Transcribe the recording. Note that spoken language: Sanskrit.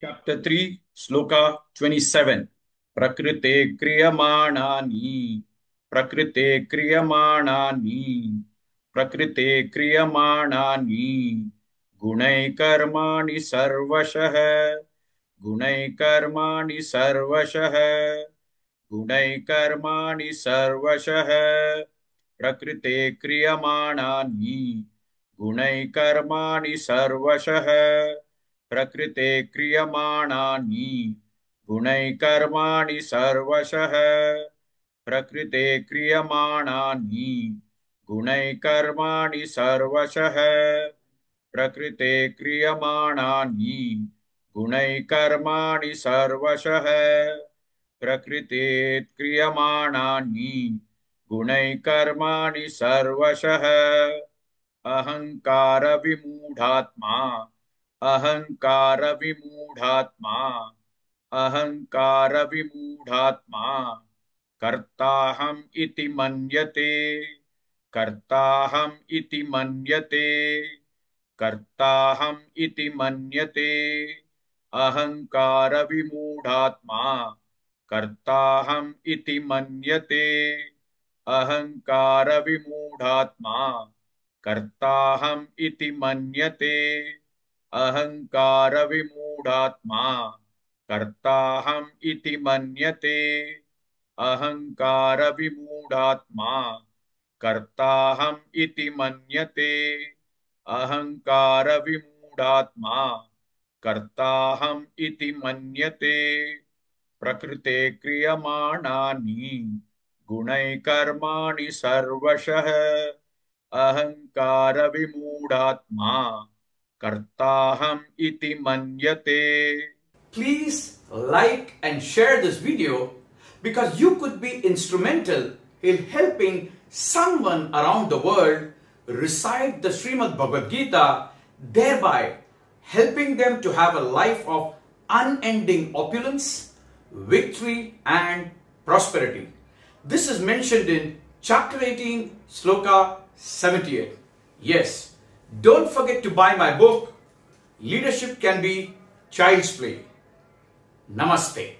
Chapter 3, Sloka 27. Prakrite kriyamanani, prakrite kriyamanani, prakrite kriyamanani, gunai karmani sarvashah, gunai karmani sarvashah, gunai karmani sarvashah, prakrite kriyamanani, gunai karmani sarvashah, प्रकृते क्रियमाणानि गुणैकर्माणि सर्वशः प्रकृते क्रियमाणानि गुणैकर्माणि सर्वशः प्रकृते क्रियमाणानि गुणैकर्माणि सर्वशः प्रकृते क्रियमाणानि गुणैकर्माणि सर्वशः अहंकार विमूढ़ात्मा अहंकार विमूढ़ात्मा अहंकार विमूढ़ात्मा कर्ताहम् इति मन्यते कर्ताहम् इति मन्यते कर्ताहम् इति मन्यते अहंकार विमूढ़ात्मा कर्ताहम् इति मन्यते अहंकार विमूढ़ात्मा कर्ताहम् इति मन्यते अहंकार विमूढ़ात्मा कर्ताहम् इति मन्यते अहंकार विमूढ़ात्मा कर्ताहम् इति मन्यते अहंकार विमूढ़ात्मा कर्ताहम् इति मन्यते प्रकृते क्रियमाणानि गुणैकर्माणि सर्वशः अहंकार विमूढ़ात्मा कर्ताहम् इति मन्यते. Please like and share this video because you could be instrumental in helping someone around the world recite the Srimad Bhagavad Gita, thereby helping them to have a life of unending opulence, victory and prosperity. This is mentioned in chapter 18, Sloka 78. Yes, don't forget to buy my book, Leadership Can Be Child's Play. Namaste.